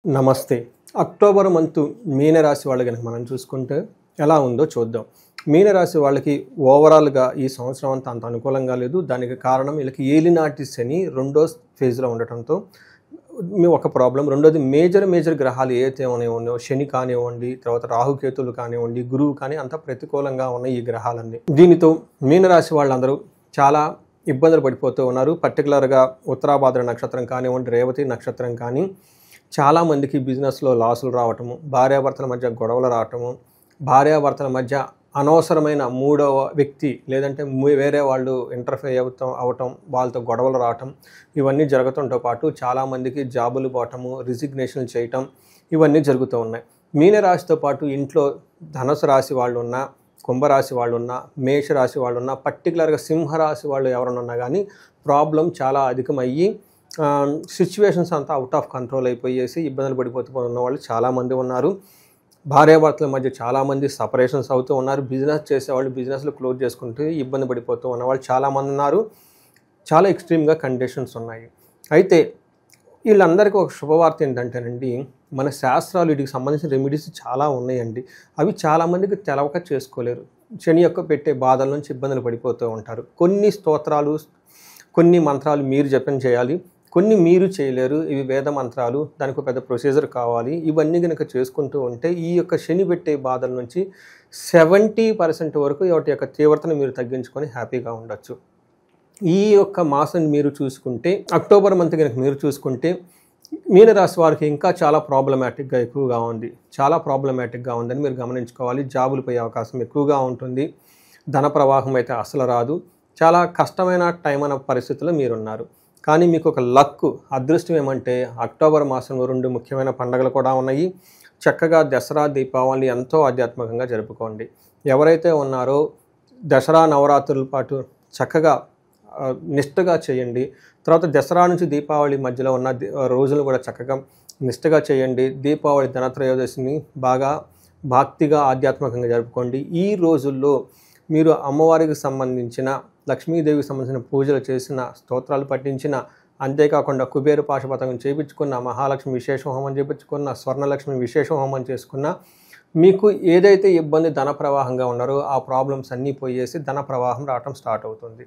నమస్తే. October month మీనరాశి వాళ్ళు గనక మనం చూసుకుంటే ఎలా ఉందో చూద్దాం. మీనరాశి వాళ్ళకి ఓవరాల్‌గా ఈ సంవత్సరం అంత అనుకూలంగా లేదు. దానికి కారణం వీళ్ళకి ఏలినాటి శని రెండో ఫేజ్‌లో ఉండటంతో ఒక ప్రాబ్లమ్. రెండోది మేజర్ గ్రహాలు ఏవైతే ఉన్నాయో శని కానివ్వండి, తర్వాత రాహుకేతువులు కానివ్వండి, గురువు కానీ అంతా ప్రతికూలంగా ఉన్నాయి ఈ గ్రహాలన్నీ. దీనితో మీనరాశి వాళ్ళందరూ చాలా ఇబ్బందులు పడిపోతూ ఉన్నారు. పర్టికులర్‌గా ఉత్తరాభాద్ర నక్షత్రం కానివ్వండి, రేవతి నక్షత్రం కానీ చాలామందికి బిజినెస్లో లాసులు రావటము, భార్యాభర్తల మధ్య గొడవలు రావటము, భార్యాభర్తల మధ్య అనవసరమైన మూడవ వ్యక్తి లేదంటే వేరే వాళ్ళు ఇంటర్ఫేర్ అవటం, వాళ్ళతో గొడవలు రావటం, ఇవన్నీ జరుగుతుంతో పాటు చాలామందికి జాబులు పోవటము, రిజిగ్నేషన్లు చేయటం ఇవన్నీ జరుగుతూ ఉన్నాయి. మీనరాశితో పాటు ఇంట్లో ధనుసు రాశి వాళ్ళు ఉన్నా, కుంభరాశి వాళ్ళు ఉన్నా, మేషరాశి వాళ్ళు ఉన్నా, పర్టికులర్గా సింహరాశి వాళ్ళు ఎవరైనా ఉన్నా కానీ ప్రాబ్లం చాలా అధికమయ్యి సిచ్యువేషన్స్ అంతా అవుట్ ఆఫ్ కంట్రోల్ అయిపోయేసి ఇబ్బందులు పడిపోతూ ఉన్న వాళ్ళు చాలామంది ఉన్నారు. భార్యాభర్తల మధ్య చాలామంది సపరేషన్స్ అవుతూ ఉన్నారు. బిజినెస్ చేసేవాళ్ళు బిజినెస్లు క్లోజ్ చేసుకుంటూ ఇబ్బంది పడిపోతూ ఉన్నవాళ్ళు చాలామంది ఉన్నారు. చాలా ఎక్స్ట్రీమ్గా కండిషన్స్ ఉన్నాయి. అయితే వీళ్ళందరికీ ఒక శుభవార్త ఏంటంటేనండి, మన శాస్త్రాలు వీటికి సంబంధించిన రెమెడీస్ చాలా ఉన్నాయండి. అవి చాలామందికి తెలవక చేసుకోలేరు. శని యొక్క పెట్టే బాధల నుంచి ఇబ్బందులు పడిపోతూ ఉంటారు. కొన్ని స్తోత్రాలు, కొన్ని మంత్రాలు మీరు జపం చేయాలి, కొన్ని మీరు చేయలేరు. ఇవి వేద మంత్రాలు, దానికి పెద్ద ప్రొసీజర్ కావాలి. ఇవన్నీ కనుక చేసుకుంటూ ఉంటే ఈ యొక్క శని పెట్టే బాధల నుంచి 70% వరకు వాటి యొక్క తీవ్రతను మీరు తగ్గించుకొని హ్యాపీగా ఉండొచ్చు. ఈ యొక్క మాసం మీరు చూసుకుంటే అక్టోబర్ మంత్ కనుక మీరు చూసుకుంటే మీనరాశి వారికి ఇంకా చాలా ప్రాబ్లమాటిక్గా ఎక్కువగా ఉంది. చాలా ప్రాబ్లమాటిక్గా ఉందని మీరు గమనించుకోవాలి. జాబులు పోయే అవకాశం ఎక్కువగా ఉంటుంది. ధన ప్రవాహం అయితే అసలు రాదు. చాలా కష్టమైన టైం అనే పరిస్థితుల్లో మీరున్నారు. కానీ మీకు ఒక లక్, అదృష్టం ఏమంటే అక్టోబర్ మాసంలో 2 ముఖ్యమైన పండుగలు కూడా ఉన్నాయి. చక్కగా దసరా, దీపావళి ఎంతో ఆధ్యాత్మికంగా జరుపుకోండి. ఎవరైతే ఉన్నారో దసరా నవరాత్రుల పాటు చక్కగా నిష్టగా చేయండి. తర్వాత దసరా నుంచి దీపావళి మధ్యలో ఉన్న రోజులు కూడా చక్కగా నిష్టగా చేయండి. దీపావళి ధనత్రయోదశిని బాగా భక్తిగా ఆధ్యాత్మికంగా జరుపుకోండి. ఈ రోజుల్లో మీరు అమ్మవారికి సంబంధించిన, లక్ష్మీదేవికి సంబంధించిన పూజలు చేసిన, స్తోత్రాలు పఠించిన, అంతేకాకుండా కుబేర పాశుపతం చేయించుకున్న, మహాలక్ష్మి విశేష హోమం చేయించుకున్న, స్వర్ణలక్ష్మి విశేష హోమం చేసుకున్న, మీకు ఏదైతే ఇబ్బంది ధన ప్రవాహంగా ఉన్నారో ఆ ప్రాబ్లమ్స్ అన్నీ పోయేసి ధన ప్రవాహం రావటం స్టార్ట్ అవుతుంది.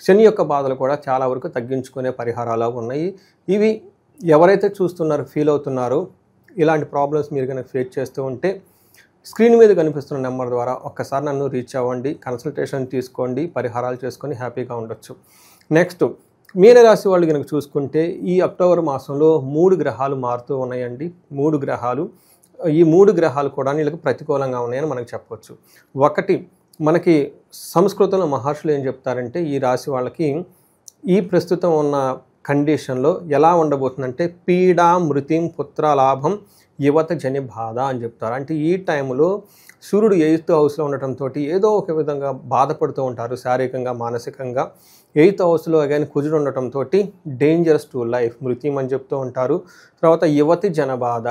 శని యొక్క బాధలు కూడా చాలా వరకు తగ్గించుకునే పరిహారాలు ఉన్నాయి. ఇవి ఎవరైతే చూస్తున్నారో, ఫీల్ అవుతున్నారో, ఇలాంటి ప్రాబ్లమ్స్ మీరు కనుక ఫేస్ చేస్తూ ఉంటే స్క్రీన్ మీద కనిపిస్తున్న నెంబర్ ద్వారా ఒక్కసారి నన్ను రీచ్ అవ్వండి, కన్సల్టేషన్ తీసుకోండి, పరిహారాలు చేసుకొని హ్యాపీగా ఉండొచ్చు. నెక్స్ట్ మీనరాశి వాళ్ళు కనుక చూసుకుంటే ఈ అక్టోబర్ మాసంలో 3 గ్రహాలు మారుతూ ఉన్నాయండి. 3 గ్రహాలు, ఈ 3 గ్రహాలు కూడా వీళ్ళకి ప్రతికూలంగా ఉన్నాయని మనకు చెప్పవచ్చు. ఒకటి, మనకి సంస్కృతంలో మహర్షులు ఏం చెప్తారంటే ఈ రాశి వాళ్ళకి ఈ ప్రస్తుతం ఉన్న కండిషన్లో ఎలా ఉండబోతుందంటే పీడా మృతిం పుత్రలాభం యువత జని బాధ అని చెప్తారు. అంటే ఈ టైంలో సూర్యుడు 8th హౌస్లో ఉండటంతో ఏదో ఒక విధంగా బాధపడుతూ ఉంటారు, శారీరకంగా మానసికంగా. 8th హౌస్లో అగైన్ కుజుడు ఉండటంతో డేంజరస్ టు లైఫ్ మృత్యం అని చెప్తూ ఉంటారు. తర్వాత యువతి జన బాధ,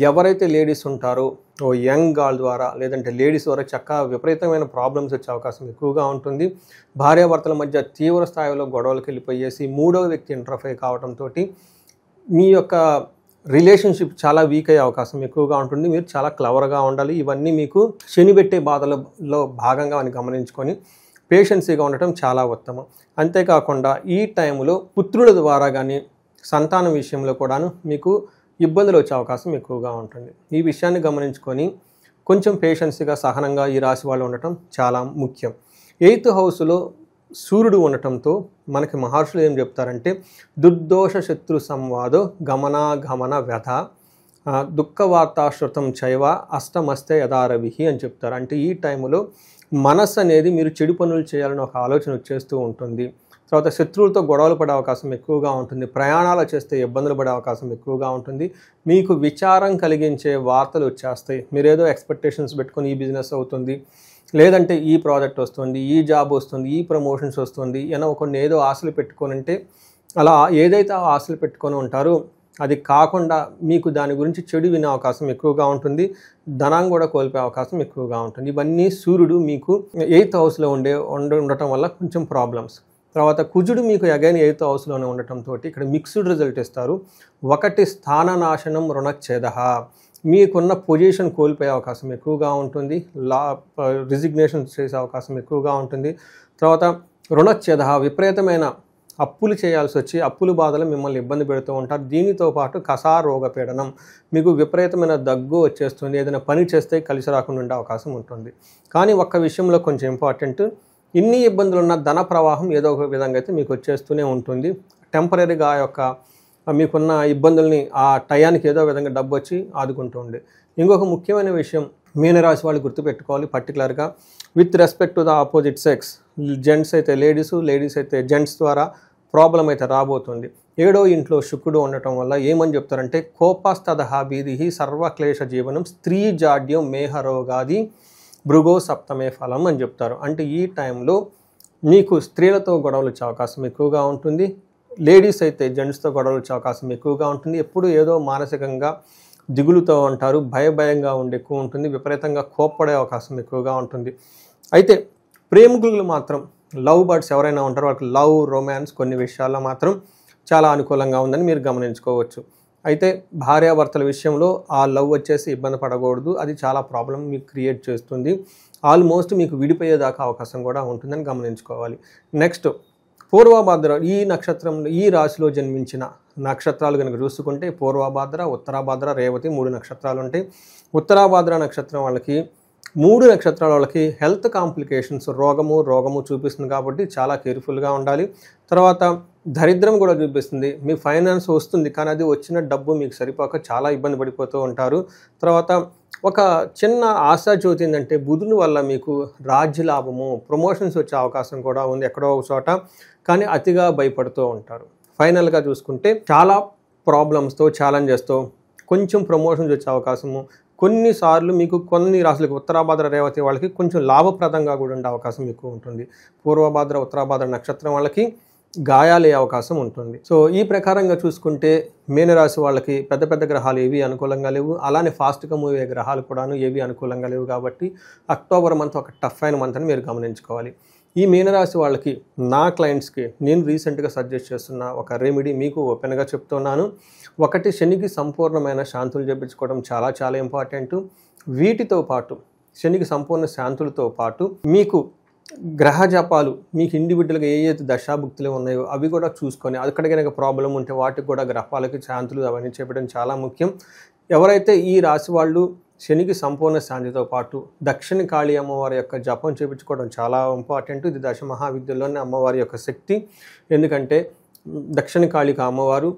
ఎవరైతే లేడీస్ ఉంటారో ఓ యంగ్ గర్ల్ ద్వారా లేదంటే లేడీస్ ద్వారా చక్కగా విపరీతమైన ప్రాబ్లమ్స్ వచ్చే అవకాశం ఎక్కువగా ఉంటుంది. భార్యాభర్తల మధ్య తీవ్ర స్థాయిలో గొడవలకు వెళ్ళిపోయేసి మూడవ వ్యక్తి ఇంటర్ఫేర్ కావడంతో మీ యొక్క రిలేషన్షిప్ చాలా వీక్ అయ్యే అవకాశం ఎక్కువగా ఉంటుంది. మీరు చాలా క్లవర్గా ఉండాలి. ఇవన్నీ మీకు శని పెట్టే బాధలలో భాగంగా అని గమనించుకొని పేషెన్సీగా ఉండటం చాలా ఉత్తమం. అంతేకాకుండా ఈ టైంలో పుత్రుల ద్వారా కానీ సంతానం విషయంలో కూడాను మీకు ఇబ్బందులు వచ్చే అవకాశం ఎక్కువగా ఉంటుంది. ఈ విషయాన్ని గమనించుకొని కొంచెం పేషెన్సీగా, సహనంగా ఈ రాశి వాళ్ళు ఉండటం చాలా ముఖ్యం. 8th హౌస్లో సూర్యుడు ఉండటంతో మనకి మహర్షులు ఏం చెప్తారంటే దుర్దోష శత్రు సంవాదో గమనాగమన వ్యధ దుఃఖవార్తాశ్రుతం చైవ అష్టమస్తే యథారవిహి అని చెప్తారు. అంటే ఈ టైంలో మనస్సు అనేది మీరు చెడు పనులు చేయాలని ఒక ఆలోచన వచ్చేస్తూ ఉంటుంది. తర్వాత శత్రువులతో గొడవలు పడే అవకాశం ఎక్కువగా ఉంటుంది. ప్రయాణాలు చేస్తే ఇబ్బందులు పడే అవకాశం ఎక్కువగా ఉంటుంది. మీకు విచారం కలిగించే వార్తలు వచ్చేస్తాయి. మీరేదో ఎక్స్పెక్టేషన్స్ పెట్టుకొని ఈ బిజినెస్ అవుతుంది, లేదంటే ఈ ప్రాజెక్ట్ వస్తుంది, ఈ జాబ్ వస్తుంది, ఈ ప్రమోషన్స్ వస్తుంది కొన్ని ఏదో ఆశలు పెట్టుకొని ఉంటే అలా ఏదైతే ఆశలు పెట్టుకొని ఉంటారో అది కాకుండా మీకు దాని గురించి చెడు వినే అవకాశం ఎక్కువగా ఉంటుంది. ధనం కూడా కోల్పోయే అవకాశం ఎక్కువగా ఉంటుంది. ఇవన్నీ సూర్యుడు మీకు 8th హౌస్లో ఉండటం వల్ల కొంచెం ప్రాబ్లమ్స్. తర్వాత కుజుడు మీకు అగైన్ 8th హౌస్లోనే ఉండటంతో ఇక్కడ మిక్స్డ్ రిజల్ట్ ఇస్తారు. 1 స్థాననాశనం రుణచ్ఛేదః, మీకున్న పొజిషన్ కోల్పోయే అవకాశం ఎక్కువగా ఉంటుంది. రిజిగ్నేషన్ చేసే అవకాశం ఎక్కువగా ఉంటుంది. తర్వాత రుణచ్ఛేదః, విపరీతమైన అప్పులు చేయాల్సి వచ్చి అప్పుల బాధలు మిమ్మల్ని ఇబ్బంది పెడుతూ ఉంటారు. దీనితో పాటు కసారోగ పీడనం, మీకు విపరీతమైన దగ్గు వచ్చేస్తుంది. ఏదైనా పని చేస్తే కలిసి రాకుండా ఉండే అవకాశం ఉంటుంది. కానీ ఒక్క విషయంలో కొంచెం ఇంపార్టెంట్, ఇన్ని ఇబ్బందులున్న ధన ప్రవాహం ఏదో ఒక విధంగా అయితే మీకు వచ్చేస్తూనే ఉంటుంది. టెంపరీగా ఆ యొక్క మీకున్న ఇబ్బందుల్ని ఆ టయానికి ఏదో విధంగా డబ్బు వచ్చి ఆదుకుంటూ ఉంది. ఇంకొక ముఖ్యమైన విషయం మీనరాశి వాళ్ళు గుర్తుపెట్టుకోవాలి, పర్టికులర్గా with respect to the opposite sex. Gents అయితే లేడీస్ అయితే జెంట్స్ ద్వారా ప్రాబ్లం అయితే రాబోతుంది. 7వ ఇంట్లో శుక్రుడు ఉండటం వల్ల ఏమని చెప్తారంటే కోపస్తదహ భీదిహి సర్వక్లేశ జీవనం స్త్రీ జాడ్యం మేహరోగాది భృగో సప్తమే ఫలం అని చెప్తారు. అంటే ఈ టైంలో మీకు స్త్రీలతో గొడవలు వచ్చే అవకాశం ఎక్కువగా ఉంటుంది. లేడీస్ అయితే జెంట్స్తో గొడవలు వచ్చే అవకాశం ఎక్కువగా ఉంటుంది. ఎప్పుడు ఏదో మానసికంగా దిగులుతో ఉంటారు, భయంగా ఉండి ఎక్కువ ఉంటుంది, విపరీతంగా కోప్పడే అవకాశం ఎక్కువగా ఉంటుంది. అయితే ప్రేమికులు మాత్రం లవ్ బర్డ్స్ ఎవరైనా ఉంటారో వాళ్ళకి లవ్ రొమాన్స్ కొన్ని విషయాల్లో మాత్రం చాలా అనుకూలంగా ఉందని మీరు గమనించుకోవచ్చు. అయితే భార్యాభర్తల విషయంలో ఆ లవ్ వచ్చేసి ఇబ్బంది పడకూడదు, అది చాలా ప్రాబ్లం మీకు క్రియేట్ చేస్తుంది. ఆల్మోస్ట్ మీకు విడిపోయేదాకా అవకాశం కూడా ఉంటుందని గమనించుకోవాలి. నెక్స్ట్ పూర్వభాద్ర, ఈ నక్షత్రంలో ఈ రాశిలో జన్మించిన నక్షత్రాలు కనుక చూసుకుంటే పూర్వభాద్ర, ఉత్తరాభాద్ర, రేవతి 3 నక్షత్రాలు ఉంటాయి. ఉత్తరాభాద్ర నక్షత్రం వాళ్ళకి 3 నక్షత్రాల వాళ్ళకి హెల్త్ కాంప్లికేషన్స్, రోగము చూపిస్తుంది కాబట్టి చాలా కేర్ఫుల్గా ఉండాలి. తర్వాత దరిద్రం కూడా చూపిస్తుంది. మీ ఫైనాన్స్ వస్తుంది కానీ అది వచ్చిన డబ్బు మీకు సరిపోక చాలా ఇబ్బంది పడిపోతూ ఉంటారు. తర్వాత ఒక చిన్న ఆశాజ్యోతి ఏంటంటే బుధుని వల్ల మీకు రాజ్యలాభము, ప్రమోషన్స్ వచ్చే అవకాశం కూడా ఉంది ఎక్కడో ఒక చోట, కానీ అతిగా భయపడుతూ ఉంటారు. ఫైనల్గా చూసుకుంటే చాలా ప్రాబ్లమ్స్తో ఛాలెంజెస్తో కొంచెం ప్రమోషన్స్ వచ్చే అవకాశము, కొన్నిసార్లు మీకు కొన్ని రాశులకు ఉత్తరాభాద్ర రేవతి వాళ్ళకి కొంచెం లాభప్రదంగా కూడా ఉండే అవకాశం ఎక్కువ ఉంటుంది. పూర్వభాద్ర ఉత్తరాభాద్ర నక్షత్రం వాళ్ళకి గాయాలే అవకాశం ఉంటుంది. సో ఈ ప్రకారంగా చూసుకుంటే మీనరాశి వాళ్ళకి పెద్ద గ్రహాలు ఏవి అనుకూలంగా లేవు, అలానే ఫాస్ట్గా మూవ్ అయ్యే గ్రహాలు కూడాను ఏవి అనుకూలంగా లేవు. కాబట్టి అక్టోబర్ మంత్ ఒక టఫ్ అయిన మంత్ అని మీరు గమనించుకోవాలి. ఈ మీనరాశి వాళ్ళకి నా క్లయింట్స్కి నేను రీసెంట్గా సజెస్ట్ చేస్తున్న ఒక రెమెడీ మీకు ఓపెన్గా చెప్తున్నాను. 1 శనికి సంపూర్ణమైన శాంతులు చేయించుకోవడం చాలా ఇంపార్టెంట్. వీటితో పాటు శనికి సంపూర్ణ శాంతులతో పాటు మీకు గ్రహ జపాలు, మీకు ఇండివిజువల్గా ఏ దశాభుక్తులు ఉన్నాయో అవి కూడా చూసుకొని అక్కడ కనుక ప్రాబ్లం ఉంటే వాటికి కూడా గ్రహాలకి శాంతులు అవన్నీ చెప్పడం చాలా ముఖ్యం. ఎవరైతే ఈ రాశి వాళ్ళు శనికి సంపూర్ణ శాంతితో పాటు దక్షిణ కాళీ అమ్మవారి యొక్క జపం చేయించుకోవడం చాలా ఇంపార్టెంట్. ఇది దశ మహావిద్యలోనే అమ్మవారి యొక్క శక్తి. ఎందుకంటే దక్షిణ కాళిక అమ్మవారు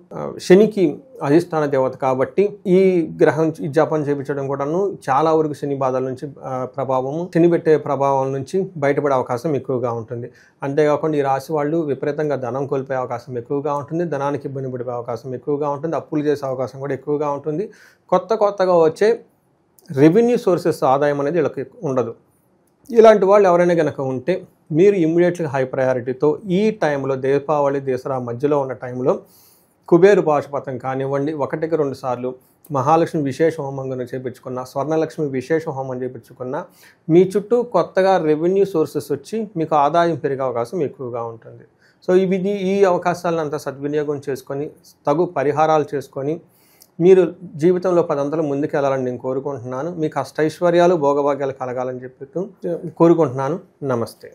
శనికి అధిష్టాన దేవత కాబట్టి ఈ జపం చేయించడం కూడాను చాలా వరకు శని బాధల నుంచి శని పెట్టే ప్రభావం నుంచి బయటపడే అవకాశం ఎక్కువగా ఉంటుంది. అంతేకాకుండా ఈ రాశి వాళ్ళు విపరీతంగా ధనం కోల్పోయే అవకాశం ఎక్కువగా ఉంటుంది, ధనానికి ఇబ్బంది పడే అవకాశం ఎక్కువగా ఉంటుంది, అప్పులు చేసే అవకాశం కూడా ఎక్కువగా ఉంటుంది. కొత్తగా వచ్చే రెవెన్యూ సోర్సెస్ ఆదాయం అనేది వీళ్ళకి ఉండదు. ఇలాంటి వాళ్ళు ఎవరైనా కనుక ఉంటే మీరు ఇమ్మీడియట్గా హై ప్రయారిటీతో ఈ టైంలో దీపావళి దసరా మధ్యలో ఉన్న టైంలో కుబేరు పాశుపతం కానివ్వండి, 1కి 2 సార్లు మహాలక్ష్మి విశేష హోమం కనుక చేయించుకున్న, స్వర్ణలక్ష్మి విశేష హోమం చేయించుకున్న మీ చుట్టూ కొత్తగా రెవెన్యూ సోర్సెస్ వచ్చి మీకు ఆదాయం పెరిగే అవకాశం ఎక్కువగా ఉంటుంది. సో ఈ అవకాశాలను అంతా సద్వినియోగం చేసుకొని తగు పరిహారాలు చేసుకొని మీరు జీవితంలో 10 అంతలు ముందుకు వెళ్ళాలని నేను కోరుకుంటున్నాను. మీకు అష్టైశ్వర్యాలు భోగభాగ్యాలు కలగాలని చెప్పి కోరుకుంటున్నాను. నమస్తే.